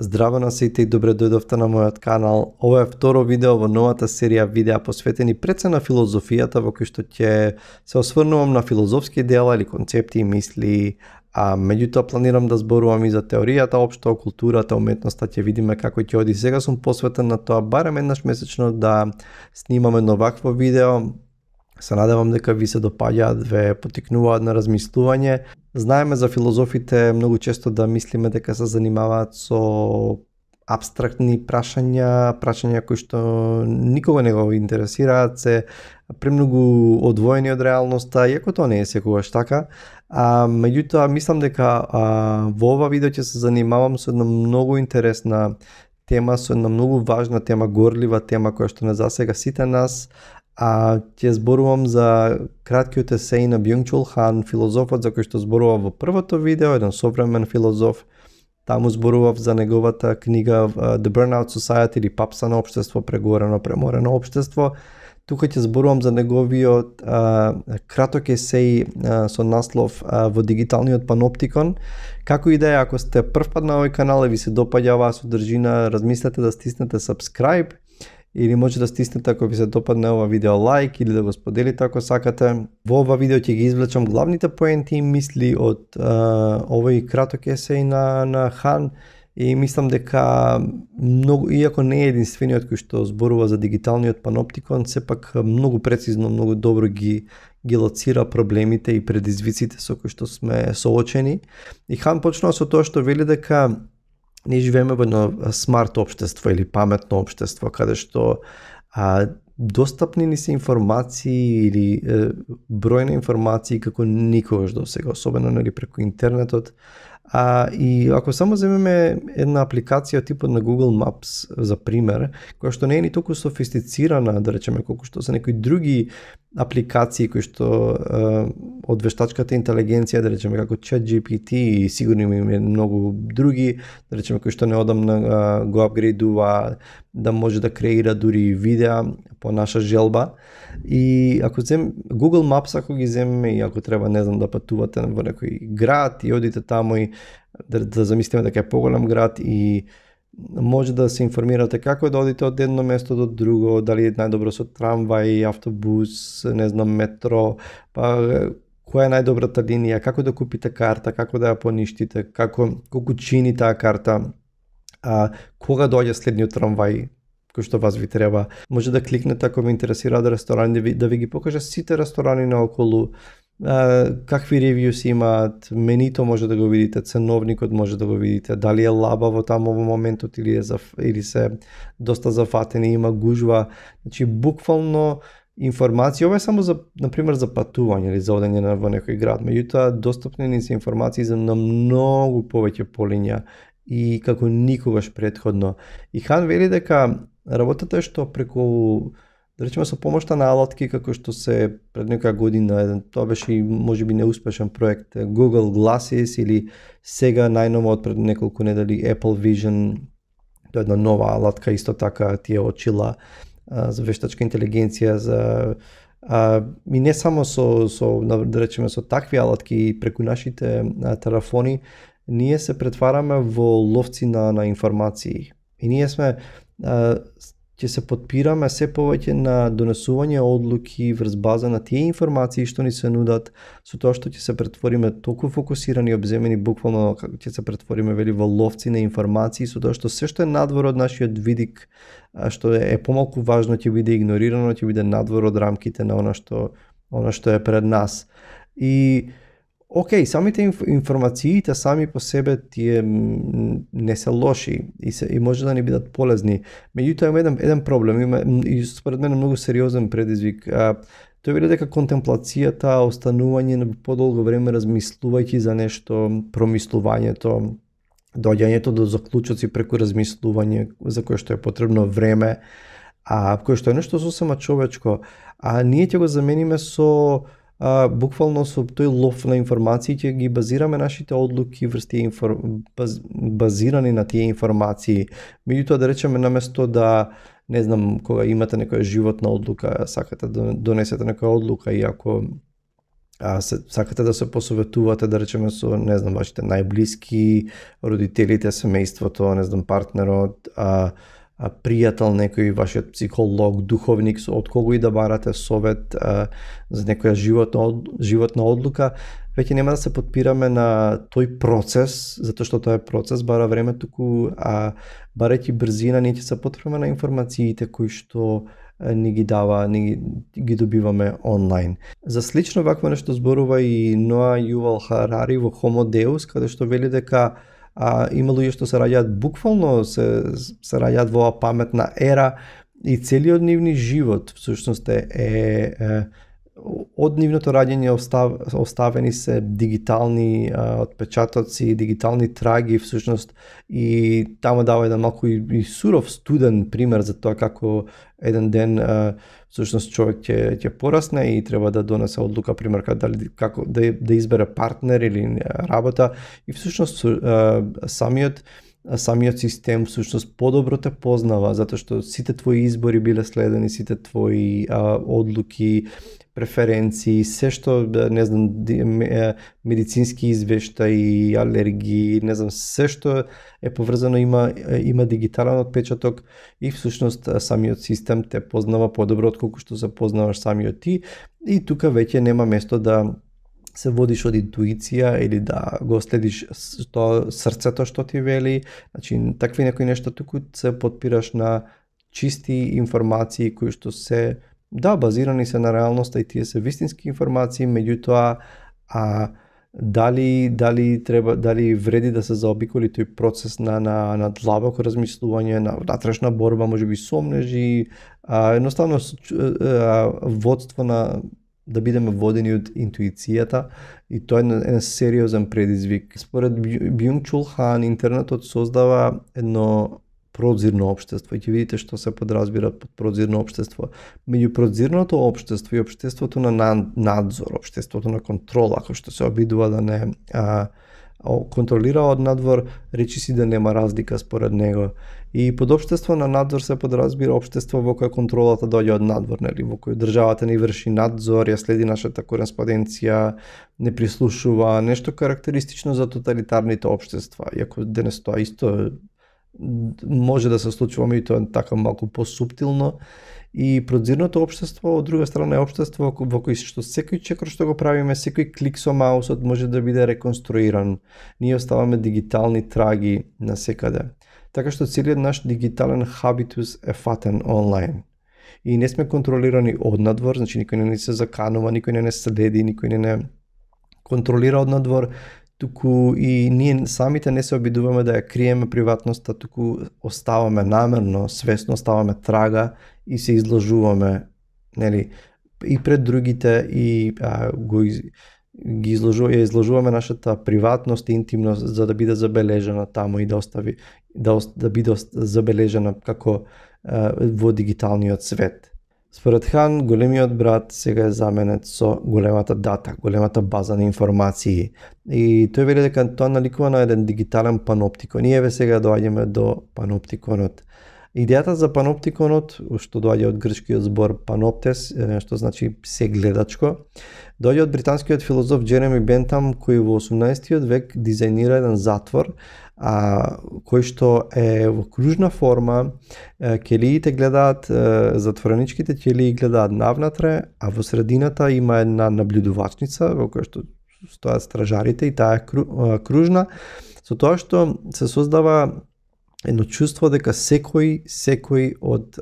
Здраво на сите и добре дојдовте на мојот канал. Ова е второ видео во новата серија видеа посветени пред се на филозофијата, во кој што ќе се осврнувам на филозофски дела или концепти и мисли, а меѓутоа планирам да зборувам и за теоријата, општо, културата, уметноста, ќе видиме како ќе оди. Сега сум посветен на тоа барем еднаш месечно да снимам едно вакво видео. Се надевам дека ви се допаѓаат, ве потикнуваат на размислување. Знаеме за филозофите многу често да мислиме дека се занимаваат со апстрактни прашања кои што никога не го интересираат, се премногу одвоени од реалноста, иако тоа не е секогаш така. Меѓутоа, мислам дека во ова видео ќе се занимавам со една многу интересна тема, со една многу важна тема, горлива тема која што не засега сите нас. Ќе зборувам за краткиот есеј на Бјунг-чул Хан, филозофот за кој што зборува во првото видео, еден современ филозоф. Таму зборував за неговата книга The Burnout Society или Папсано општество, прегорено, преморено општество. Тука ќе зборувам за неговиот краток есеј со наслов Во дигиталниот паноптикон. Како и да е, ако сте првпат на овој канал и ви се допаѓа оваа содржина, размислете да стиснете subscribe, или може да стиснете ако ви се допадне ова видео лайк или да го споделите ако сакате. Во ова видео ќе ги извлечам главните поенти и мисли од овој краток есеј на Хан и мислам дека многу, иако не е единствениот кој што зборува за дигиталниот паноптикон, сепак многу прецизно, многу добро ги лоцира проблемите и предизвиците со кои што сме соочени. И Хан почнува со тоа што вели дека ние живееме во едно смарт општество или паметно општество, каде што достапни ни се информации или број на информации како никогаш досега, особено преку интернетот. И ако само земеме една апликација типот на Google Maps за пример, која што не е ни толку софистицирана, да речеме, колку што се некои други апликации кои што од вештачката интелигенција, да речеме како ChatGPT и сигурно има многу други, да речеме кои што неодамна го апгрейдува да може да креира дури видеа по наша желба. И ако Google Maps, ако ги земеме и ако треба, не знам, да патувате во некој град и одите таму и да замислиме дека е поголем град и може да се информирате како да одите од едно место до друго, дали е најдобро со трамвај, автобус, не знам, метро, па која е најдобрата линија, како да купите карта, како да ја поништите, колку чини таа карта, кога доаѓа следниот трамвај кој што вас ви треба. Може да кликнете ако ви интересираат ресторани, да ви ги покаже сите ресторани наоколу, какви ревјуси имаат, менито може да го видите, ценовникот може да го видите, дали е лабаво таму во моментот или се доста зафатени, има гужва. Значи буквално информации, ова е само за, например, за патување или за одење во некој град, меѓутоа достапни ни се информации за на многу повеќе полиња и како никогаш претходно. И Хан вели дека работата е што преку, да речеме, со помошта на алатки како што се пред некоја година, тоа беше и можеби неуспешен проект, Google Glasses или сега најново од пред неколку недели Apple Vision, тоа е една нова алатка, исто така тие очила за вештачка интелигенција, и не само со да речеме со такви алатки преку нашите телефони, ние се претвараме во ловци на информации. И ние ќе се подпираме се повеќе на донесување одлуки врз база на тие информации што ни се нудат, со тоа што ќе се претвориме толку фокусирани и обземени, буквално ќе се претвориме во ловци на информации, со тоа што се што е надвор од нашиот видик, што е помалку важно, ќе биде игнорирано, ќе биде надвор од рамките на она што е пред нас. И океј, самите информациите сами по себе тие не се лоши и може да ни бидат полезни. Меѓутоа има еден проблем, и според мене многу сериозен предизвик. Тој вели дека контемплацијата, останување на подолго време размислувајќи за нешто, промислувањето, доаѓањето до заклучоци преку размислување за кое што е потребно време, кое што е нешто сосема човечко, ние ќе го замениме со буквално со тој лов на информации, ќе ги базираме нашите одлуки врз тие базирани на тие информации. Меѓутоа, да речеме, наместо да, не знам, кога имате некоја животна одлука, сакате да донесете некоја одлука и ако сакате да се посоветувате, да речеме, со, не знам, вашите најблиски, родителите, семејството, не знам, партнерот, пријател, некој вашиот психолог, духовник, од кого и да барате совет за некоја животна одлука, веќе нема да се подпираме на тој процес, затоа што тој процес бара време, туку барајќи брзина, ние ќе се потпираме на информациите кои што ни ги дава, ги добиваме онлайн. За слично вакво нешто зборува и Ноа Јувал Харари во Homo Deus, каде што вели дека има луѓе што се раѓаат буквално, се раѓаат во оваа паметна ера и целиот нивни живот всушност е од нивното раѓање оставени се дигитални отпечатоци, дигитални траги всушност, и таму дава еден малку и суров студен пример за тоа како еден ден всушност човек ќе порасне и треба да донесе одлука, пример како да избере партнер или работа, и всушност самиот систем всушност подобро те познава, затоа што сите твои избори биле следени, сите твои одлуки, преференции, се што, не знам, медицински извештаи, алергии, не знам, се што е поврзано има дигитален отпечаток, и всушност самиот систем те познава подобро отколку што се познаваш самиот ти, и тука веќе нема место да се водиш од интуиција или да го следиш срцето што ти вели. Значи, такви некои нешта, туку се подпираш на чисти информации кои што се базирани се на реалноста, и тие се вистински информации, меѓутоа дали вреди да се заобиколи тој процес на длабоко размислување, на внатрешна борба, можеби сомнежи, едноставно водство на да бидеме водени од интуицијата, и тоа е еден сериозен предизвик. Според Бјунг-Чул Хан, интернетот создава едно прозирно општество, и ќе видите што се подразбира под прозирно општество. Меѓу прозирното општество и општеството на надзор, општеството на контрола, кој што се обидува да не контролира од надвор, речиси да нема разлика според него. И под општество на надзор се подразбира општество во кое контролата доаѓа од надвор, нели, во кој државата ни врши надзор, ја следи нашата кореспонденција, не прислушува, нешто карактеристично за тоталитарните општества. Иако денес тоа исто може да се случува, и тоа е така малку посуптилно. И прозирното општество, од друга страна, е општество во кој што секој чекор што го правиме, секој клик со маусот може да биде реконструиран. Ние оставаме дигитални траги насекаде. Така што целиот наш дигитален хабитус е фатен онлайн. И не сме контролирани од надвор, значи никој не се заканува, никој не следи, никој не контролира од надвор, туку и ние самите не се обидуваме да ја криеме приватноста, туку оставаме намерно, свесно оставаме трага и се изложуваме, нели, и пред другите, и ја изложуваме нашата приватност и интимност за да биде забележена таму и да биде забележена како во дигиталниот свет. Според Хан, големиот брат сега е заменет со големата дата, големата база на информации. И тој вели дека тоа наликува на еден дигитален паноптикон. И еве сега доаѓаме до паноптиконот. Идејата за паноптиконот, што доаѓа од грчкиот збор паноптес, што значи се гледачко, доаѓа од британскиот филозоф Джереми Бентам, кој во 18 век дизајнира еден затвор, кој што е во кружна форма. Ќелиите гледаат, затвореничките ќелии гледаат навнатре, а во средината има една наблюдувачница во која што стојат стражарите, и таа е кружна, со тоа што се создава едно чувство дека секој од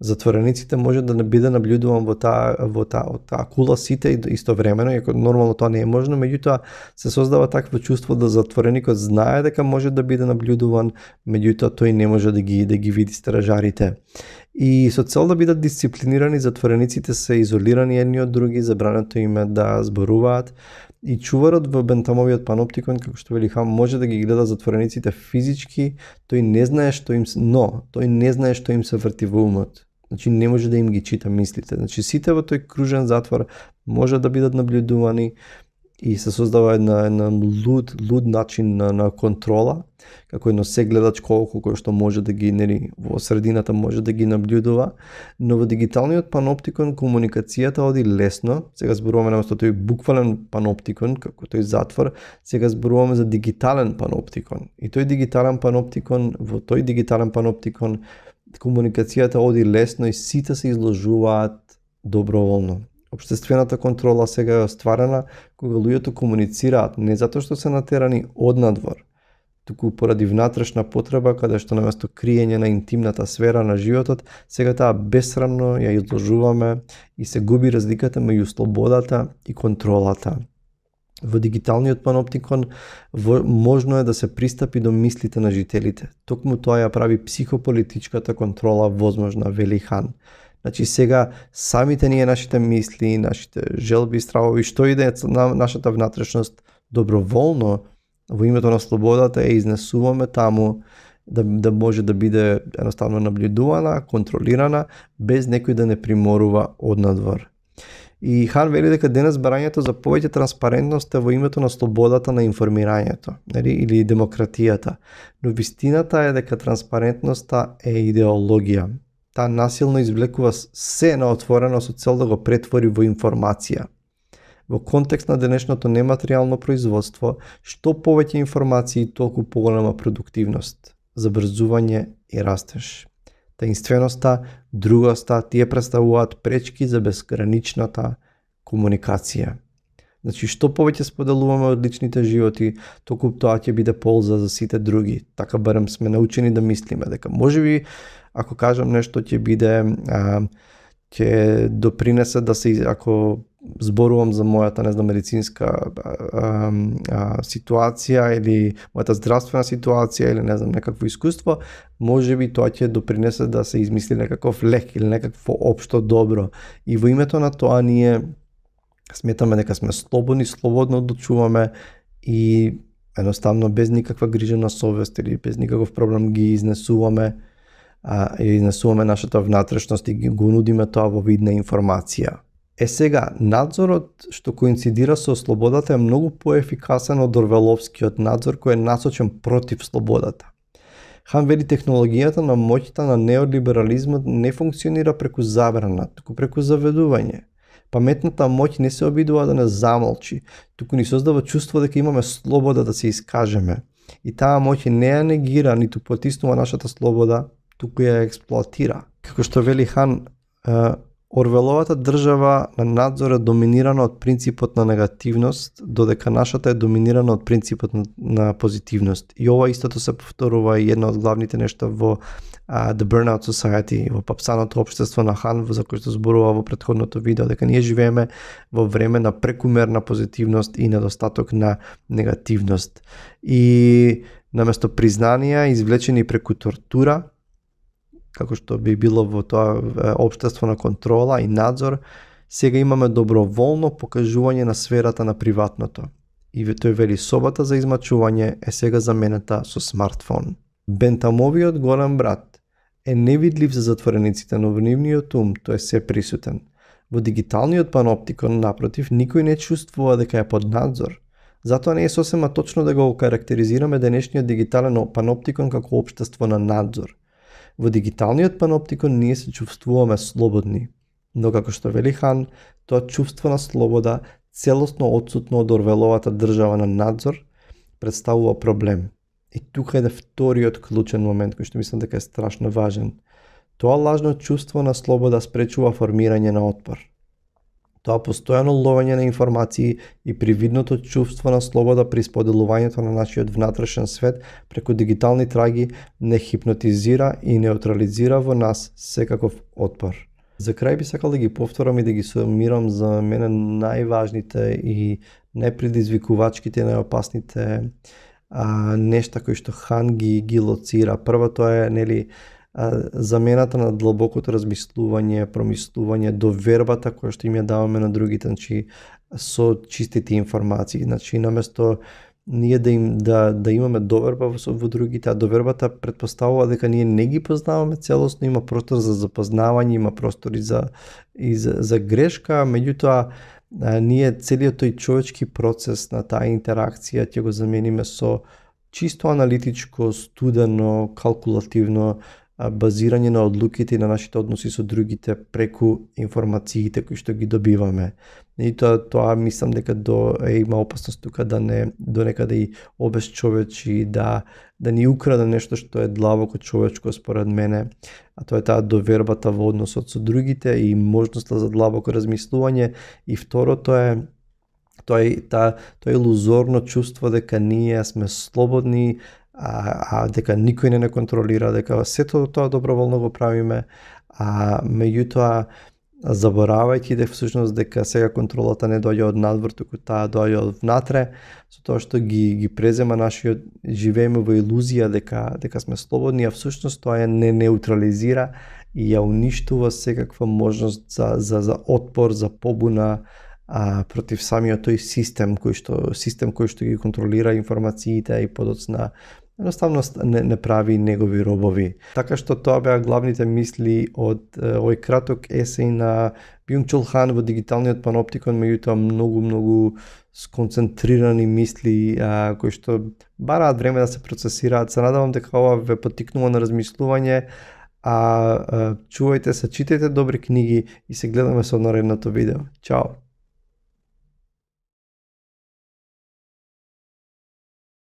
затворениците може да биде наблюдуван во таа кула сите истовремено, иако нормално тоа не е можно, меѓутоа се создава такво чувство да затвореникот знае дека може да биде наблюдуван, меѓутоа тој не може да ги види стражарите. И со цел да бидат дисциплинирани, затворениците се изолирани едни од други, забрането им е да зборуваат. И чуварот во Бентамовиот паноптикон, како што вели Хан, може да ги гледа затворениците физички, тој не знае што им се врти во умот. Значи не може да им ги чита мислите. Значи сите во тој кружен затвор може да бидат наблюдувани, и се создава една луд начин на контрола, како едно сегледач колко кој што може да ги, нели, во средината може да ги наблюдува, но во дигиталниот паноптикон комуникацијата оди лесно. Сега зборуваме наместо тој буквален паноптикон, како тој затвор, сега зборуваме за дигитален паноптикон. И во тој дигитален паноптикон комуникацијата оди лесно и сите се изложуваат доброволно. Општествената контрола сега е остварена кога луѓето комуницираат не затоа што се натерани однадвор, туку поради внатрешна потреба каде што наместо криење на интимната сфера на животот, сега таа бесрамно ја изложуваме и се губи разликата меѓу слободата и контролата. Во дигиталниот паноптикон можно е да се пристапи до мислите на жителите. Токму тоа ја прави психополитичката контрола возможна, вели Хан. Значи сега самите ние, нашите мисли, нашите желби, стравови, што и да е на нашата внатрешност, доброволно во името на слободата ја изнесуваме таму да може да биде едноставно наблюдувана, контролирана, без некој да не приморува однадвор. И Хан вели дека денес барањето за повеќе транспарентност е во името на слободата на информирањето, или демократијата. Но вистината е дека транспарентноста е идеологија. Таа насилно извлекува се на отворено со цел да го претвори во информација. Во контекст на денешното нематеријално производство, што повеќе информации, толку поголема продуктивност, забрзување и растеж. Таинственоста, другоста, тие представуваат пречки за безграничната комуникација. Значи, што повеќе споделуваме од личните животи, толку тоа ќе биде полза за сите други. Така барем сме научени да мислиме, дека можеби ако кажам нешто ќе биде ќе допринесе да се, ако зборувам за мојата, не знам, медицинска ситуација или мојата здравствена ситуација или не знам, некакво искуство, можеби тоа ќе допринесе да се измисли некаков лек или некакво општо добро. И во името на тоа ние сметаме дека сме слободни, слободно одлучуваме и едноставно без никаква грижа на совест или без никаков проблем ги изнесуваме нашата внатрешност и го нудиме тоа во вид на информација. Сега, надзорот што коинцидира со слободата е многу поефикасен од орвеловскиот надзор кој е насочен против слободата. Хан вели технологијата на моќта на неолиберализмот не функционира преку забрана, туку преку заведување. Паметната моќ не се обидува да не замолчи, туку ни создава чувство дека имаме слобода да се искажеме. И таа моќ не ја негира, ниту потиснува нашата слобода, туку ја експлоатира. Како што вели Хан, Орвеловата држава на надзор е доминирана од принципот на негативност, додека нашата е доминирана од принципот на позитивност. И ова истото се повторува и едно од главните нешта во The Burnout Society, во папсаното општество на Хан, за кој што зборува во претходното видео, дека ние живееме во време на прекумерна позитивност и недостаток на негативност. И наместо признанија извлечени преку тортура, како што би било во тоа општество на контрола и надзор, сега имаме доброволно покажување на сферата на приватното. И тој вели собата за измачување е сега заменета со смартфон. Бентамовиот голем брат е невидлив за затворениците, но во нивниот ум тој е се присутен. Во дигиталниот паноптикон, напротив, никој не чувствува дека е под надзор. Затоа не е сосема точно да го карактеризираме денешниот дигитален паноптикон како општество на надзор. Во дигиталниот паноптикон ние се чувствуваме слободни, но како што вели Хан, тоа чувство на слобода, целосно отсутно од Орвеловата држава на надзор, представува проблем. И тука е вториот клучен момент кој што мислам дека е страшно важен. Тоа лажно чувство на слобода спречува формирање на отпор. Тоа постојано ловење на информации и привидното чувство на слобода при споделувањето на нашиот внатрешен свет преку дигитални траги не хипнотизира и неутрализира во нас секаков отпор. За крај би сакал да ги повторам и да ги сумирам за мене најважните и најпредизвикувачките и најопасните нешта кои што Хан ги лоцира. Првото е, нели, замената на длабокото размислување, промислување, довербата која што им ја даваме на другите, значи со чистите информации. Значи наместо ние да имаме доверба во другите, а довербата претпоставува дека ние не ги познаваме целосно, има простор за запознавање, има простор и за грешка, меѓутоа ние целиот тој човечки процес на таа интеракција ќе го замениме со чисто аналитичко, студено, калкулативно базирање на одлуките и на нашите односи со другите преку информациите кои што ги добиваме. И тоа мислам дека има опасност тука да не до некаде и обесчовечи, да ни украде нешто што е длабоко човечко според мене, а тоа е таа довербата во односот со другите и можноста за длабоко размислување. И второто е тоа илузорно чувство дека ние сме слободни, дека никој не контролира, дека сето тоа доброволно го правиме, меѓутоа заборавајќи всушност дека сега контролата не доаѓа од надвор, туку таа доаѓа од внатре, со тоа што ги презема нашиот, живееме во илузија дека сме слободни, а всушност тоа ја не неутрализира и ја уништува секаква можност за отпор, за побуна против самиот тој систем кој што ги контролира информациите и подоцна едноставно не прави негови робови. Така што тоа беа главните мисли од овој краток есеј на Бјунг-Чул Хан во Дигиталниот паноптикон, меѓутоа многу сконцентрирани мисли кои што бараат време да се процесираат. Се надевам дека ова ве поттикнува на размислување, чувајте се, читајте добри книги и се гледаме со наредното видео. Чао!